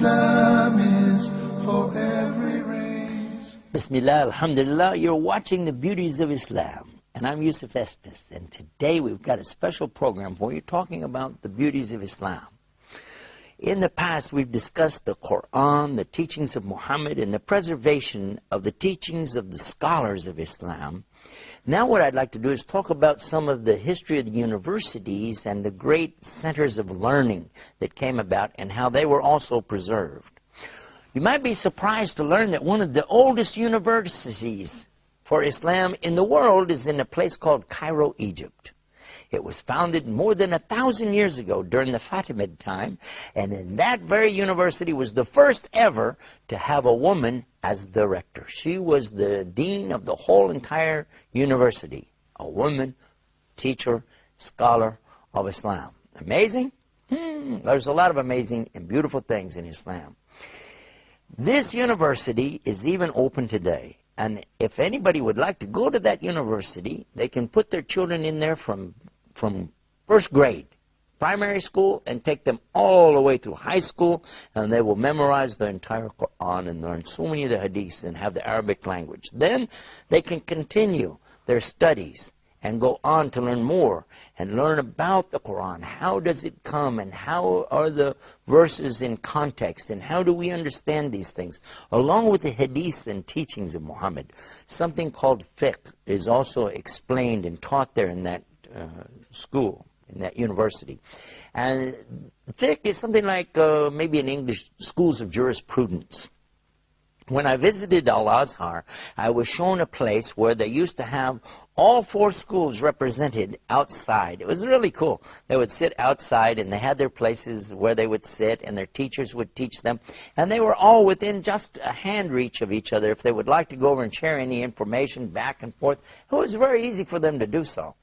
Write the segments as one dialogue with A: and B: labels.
A: Islam is for every race.
B: Bismillah, alhamdulillah, you're watching the beauties of Islam. And I'm Yusuf Estes, and today we've got a special program where you're talking about the beauties of Islam. In the past, we've discussed the Quran, the teachings of Muhammad, and the preservation of the teachings of the scholars of Islam. Now what I'd like to do is talk about some of the history of the universities and the great centers of learning that came about and how they were also preserved. You might be surprised to learn that one of the oldest universities for Islam in the world is in a place called Cairo, Egypt. It was founded more than 1,000 years ago during the Fatimid time, and in that very university was the first ever to have a woman as the rector. She was the dean of the whole entire university, a woman, teacher, scholar of Islam. Amazing? There's a lot of amazing and beautiful things in Islam. This university is even open today. And if anybody would like to go to that university, they can put their children in there from first grade, primary school, and take them all the way through high school, and they will memorize the entire Quran and learn so many of the hadiths and have the Arabic language. Then they can continue their studies and go on to learn more and learn about the Quran. How does it come, and how are the verses in context, and how do we understand these things? Along with the hadiths and teachings of Muhammad. Something called fiqh is also explained and taught there in that school, in that university. And fiqh is something like maybe in English, schools of jurisprudence. When I visited Al-Azhar, I was shown a place where they used to have all 4 schools represented outside. It was really cool. They would sit outside, and they had their places where they would sit, and their teachers would teach them. And they were all within just a hand reach of each other. If they would like to go over and share any information back and forth, it was very easy for them to do so.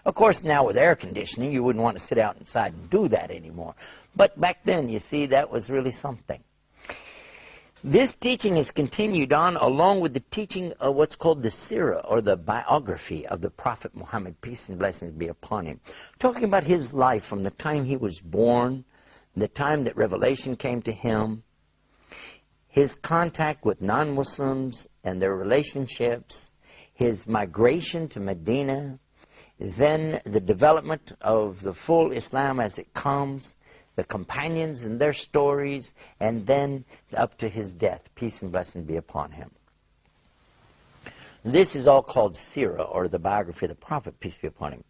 B: Of course, now with air conditioning, you wouldn't want to sit out inside and do that anymore. But back then, you see, that was really something. This teaching has continued on along with the teaching of what's called the Sirah, or the biography of the Prophet Muhammad, peace and blessings be upon him. Talking about his life from the time he was born, the time that revelation came to him, his contact with non-Muslims and their relationships, his migration to Medina, then the development of the full Islam as it comes, the companions and their stories, and then up to his death. Peace and blessings be upon him. This is all called Sirah, or the biography of the Prophet, peace be upon him.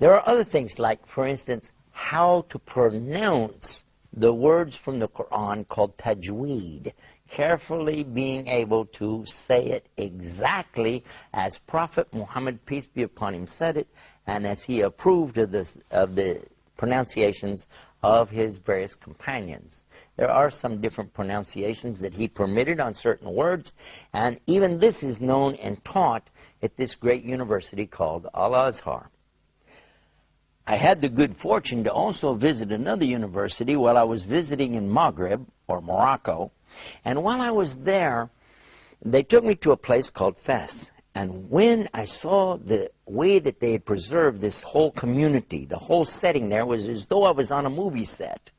B: There are other things like, for instance, how to pronounce the words from the Quran called tajweed. Carefully being able to say it exactly as Prophet Muhammad, peace be upon him, said it, and as he approved of the pronunciations of his various companions. There are some different pronunciations that he permitted on certain words, and even this is known and taught at this great university called Al-Azhar. I had the good fortune to also visit another university while I was visiting in Maghreb, or Morocco, and while I was there, they took me to a place called Fes. And when I saw the way that they had preserved this whole community, the whole setting there was as though I was on a movie set.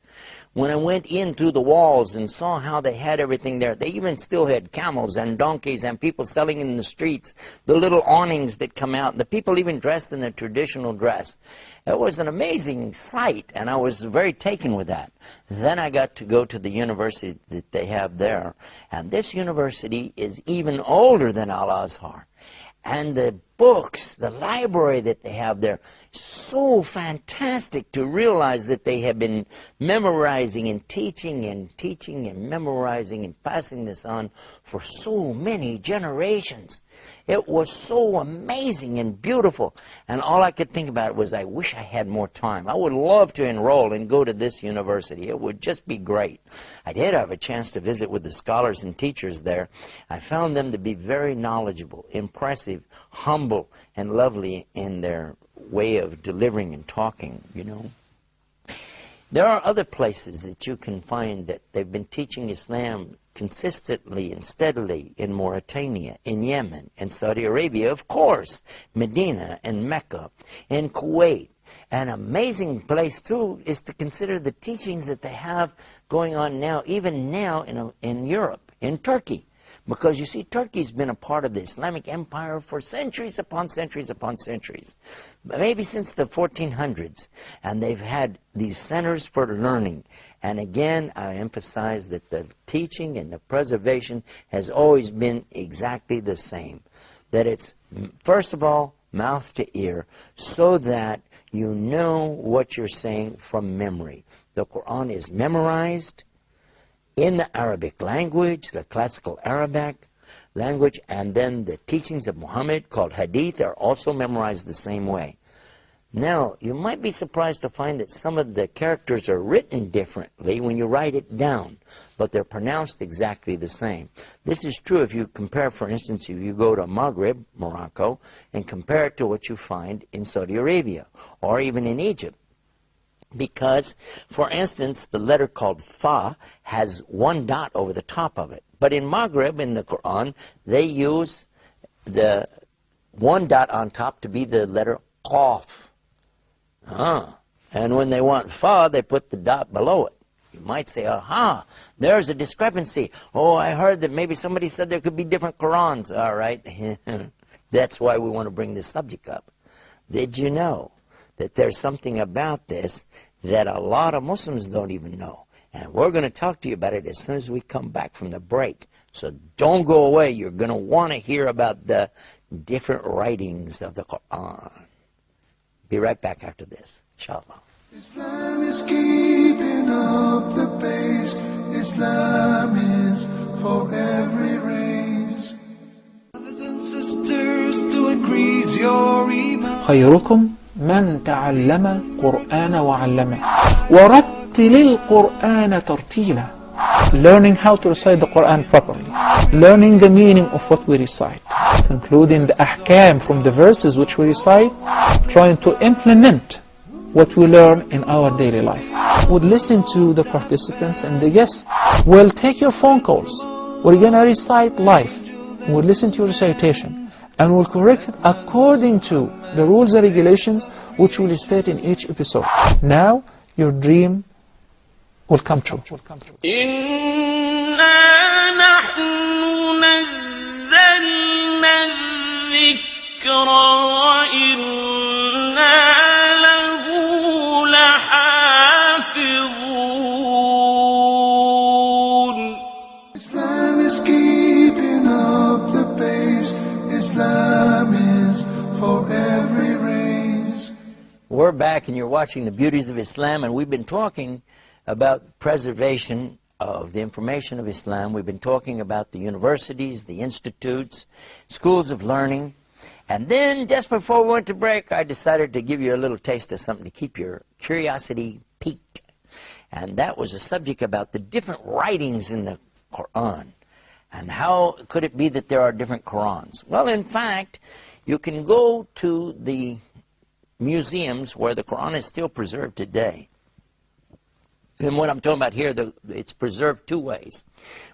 B: When I went in through the walls and saw how they had everything there, they even still had camels and donkeys and people selling in the streets, the little awnings that come out, the people even dressed in their traditional dress. It was an amazing sight, and I was very taken with that. Then I got to go to the university that they have there, and this university is even older than Al-Azhar. And the books, the library that they have there, so fantastic to realize that they have been memorizing and teaching and memorizing and passing this on for so many generations. It was so amazing and beautiful. And all I could think about was, I wish I had more time. I would love to enroll and go to this university. It would just be great. I did have a chance to visit with the scholars and teachers there. I found them to be very knowledgeable, impressive, humble, and lovely in their way of delivering and talking, you know. There are other places that you can find that they've been teaching Islam consistently and steadily in Mauritania, in Yemen, in Saudi Arabia, of course, Medina and Mecca, in Kuwait. An amazing place, too, is to consider the teachings that they have going on now, even now in Europe, in Turkey. Because you see, Turkey's been a part of the Islamic Empire for centuries upon centuries upon centuries. Maybe since the 1400s. And they've had these centers for learning. And again, I emphasize that the teaching and the preservation has always been exactly the same. That it's, first of all, mouth to ear, so that you know what you're saying from memory. The Quran is memorized in the Arabic language, the classical Arabic language, and then the teachings of Muhammad, called hadith, are also memorized the same way. Now, you might be surprised to find that some of the characters are written differently when you write it down, but they're pronounced exactly the same. This is true if you compare, for instance, if you go to Maghreb, Morocco, and compare it to what you find in Saudi Arabia, or even in Egypt. Because, for instance, the letter called Fa has one dot over the top of it. But in Maghreb, in the Quran, they use the one dot on top to be the letter Qaf. And when they want Fa, they put the dot below it. You might say, aha, there's a discrepancy. Oh, I heard that maybe somebody said there could be different Qurans. All right. That's why we want to bring this subject up. Did you know that there's something about this that a lot of Muslims don't even know? And we're going to talk to you about it as soon as we come back from the break. So don't go away. You're going to want to hear about the different writings of the Quran. Be right back after this, inshallah.
A: Islam is keeping up the pace. Islam is for every race. Brothers and sisters, to increase your iman.
C: خيركم من تعلم القرآن وعلمه ورتل القرآن ترتيلا. Learning how to recite the Quran properly, learning the meaning of what we recite, concluding the ahkam from the verses which we recite, trying to implement what we learn in our daily life. We'll listen to the participants and the guests. We'll take your phone calls. We're going to recite live. We'll listen to your recitation and we'll correct it according to the rules and regulations which we'll state in each episode. Now your dream will come true.
A: Islam is keeping up the pace. Islam is for every race.
B: We're back and you're watching The Beauties of Islam, and we've been talking about preservation of the information of Islam. We've been talking about the universities, the institutes, schools of learning. And then, just before we went to break, I decided to give you a little taste of something to keep your curiosity piqued. And that was a subject about the different writings in the Quran. And how could it be that there are different Qurans? Well, in fact, you can go to the museums where the Quran is still preserved today. And what I'm talking about here, it's preserved two ways.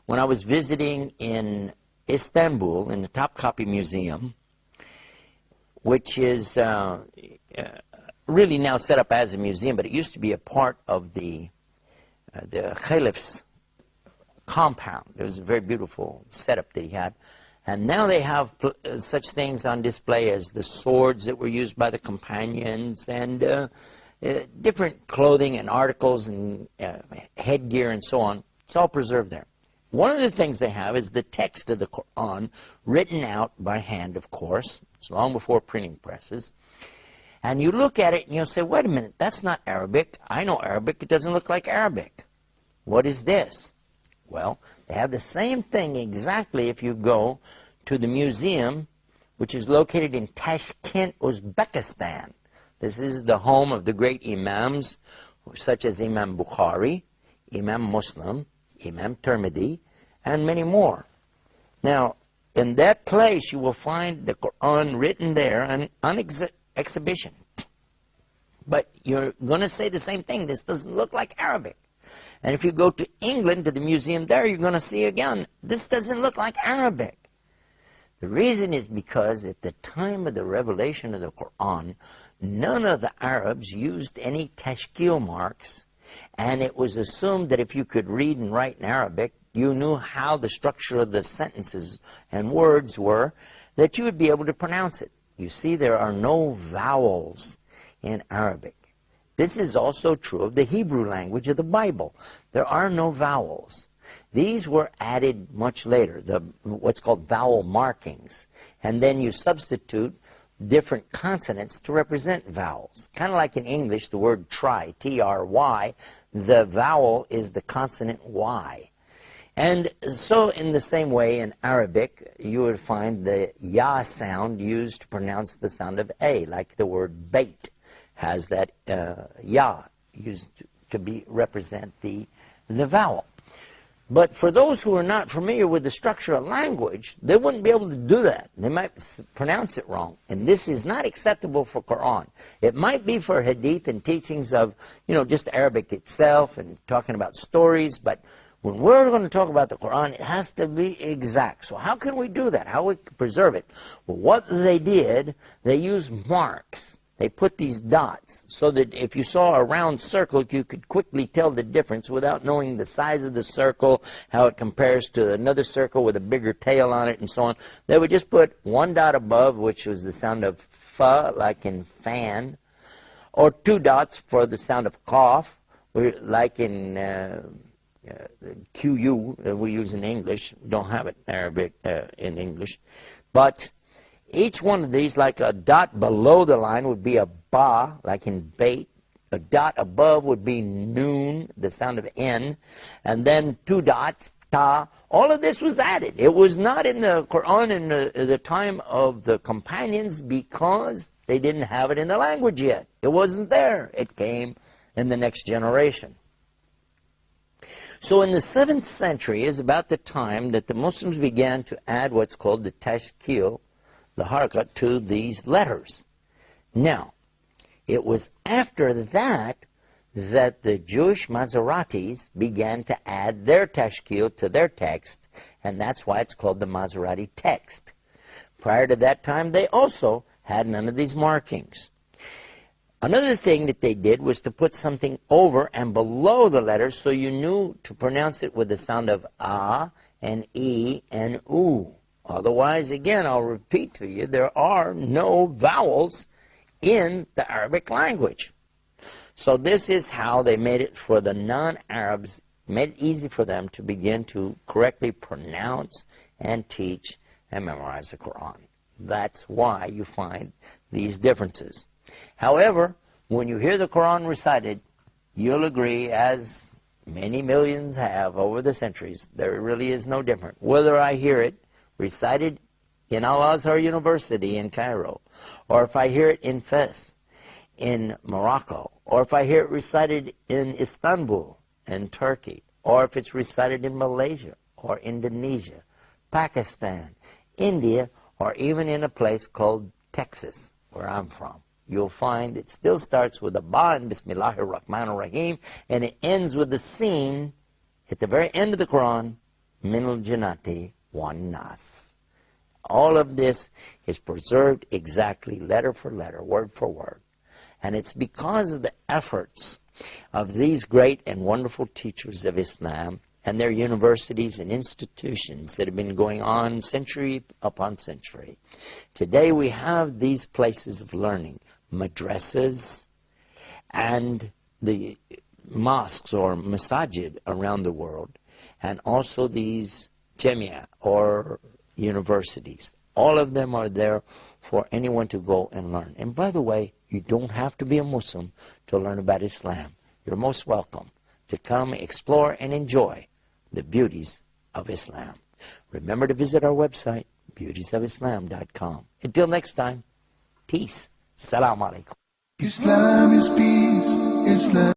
B: When I was visiting in Istanbul, in the Topkapi Museum, which is really now set up as a museum, but it used to be a part of the Caliph's compound. It was a very beautiful setup that he had. And now they have such things on display as the swords that were used by the companions and different clothing and articles and headgear and so on. It's all preserved there. One of the things they have is the text of the Quran, written out by hand, of course. It's long before printing presses. And you look at it and you'll say, wait a minute, that's not Arabic. I know Arabic. It doesn't look like Arabic. What is this? Well, they have the same thing exactly if you go to the museum, which is located in Tashkent, Uzbekistan. This is the home of the great imams, such as Imam Bukhari, Imam Muslim, Imam Tirmidhi, and many more. Now, in that place, you will find the Quran written there on exhibition. But you're going to say the same thing. This doesn't look like Arabic. And if you go to England, to the museum there, you're going to see again, this doesn't look like Arabic. The reason is because at the time of the revelation of the Quran, none of the Arabs used any tashkil marks, and it was assumed that if you could read and write in Arabic, you knew how the structure of the sentences and words were, that you would be able to pronounce it. You see, there are no vowels in Arabic. This is also true of the Hebrew language of the Bible. There are no vowels. These were added much later, what's called vowel markings. And then you substitute different consonants to represent vowels. Kind of like in English, the word try, T-R-Y, the vowel is the consonant Y. And so in the same way in Arabic, you would find the ya sound used to pronounce the sound of A, like the word bait has that ya used to represent the vowel. But for those who are not familiar with the structure of language, they wouldn't be able to do that. They might pronounce it wrong. And this is not acceptable for Quran. It might be for hadith and teachings of, just Arabic itself and talking about stories, but when we're going to talk about the Quran, it has to be exact. So how can we do that? How we preserve it? Well, what they did, they used marks. They put these dots so that if you saw a round circle, you could quickly tell the difference without knowing the size of the circle, how it compares to another circle with a bigger tail on it, and so on. They would just put one dot above, which was the sound of fa, like in fan, or two dots for the sound of cough, like in QU that we use in English. Don't have it in Arabic in English. But each one of these, like a dot below the line, would be a ba, like in bait. A dot above would be noon, the sound of N. And then two dots, ta. All of this was added. It was not in the Quran in the time of the companions because they didn't have it in the language yet. It wasn't there. It came in the next generation. So in the 7th century is about the time that the Muslims began to add what's called the tashkil, the harakat, to these letters. Now, it was after that that the Jewish Maseratis began to add their tashkil to their text, and that's why it's called the Maserati text. Prior to that time, they also had none of these markings. Another thing that they did was to put something over and below the letters so you knew to pronounce it with the sound of A and E and U. Otherwise, again, I'll repeat to you, there are no vowels in the Arabic language. So this is how they made it for the non-Arabs, made it easy for them to begin to correctly pronounce and teach and memorize the Quran. That's why you find these differences. However, when you hear the Quran recited, you'll agree, as many millions have over the centuries, there really is no difference. Whether I hear it recited in Al-Azhar University in Cairo, or if I hear it in Fes in Morocco, or if I hear it recited in Istanbul in Turkey, or if it's recited in Malaysia or Indonesia, Pakistan, India, or even in a place called Texas, where I'm from, you'll find it still starts with a ba in Bismillahir Rahmanir Rahim, and it ends with the scene at the very end of the Quran, Minal Jannati wan Nas. All of this is preserved exactly, letter for letter, word for word. And it's because of the efforts of these great and wonderful teachers of Islam and their universities and institutions that have been going on century upon century. Today we have these places of learning, madrasas and the mosques or masajid around the world, and also these jamia or universities. All of them are there for anyone to go and learn. And by the way, you don't have to be a Muslim to learn about Islam. You're most welcome to come explore and enjoy the beauties of Islam. Remember to visit our website, beautiesofislam.com. Until next time, peace. Salam alaikum.
A: Islam is peace. Islam.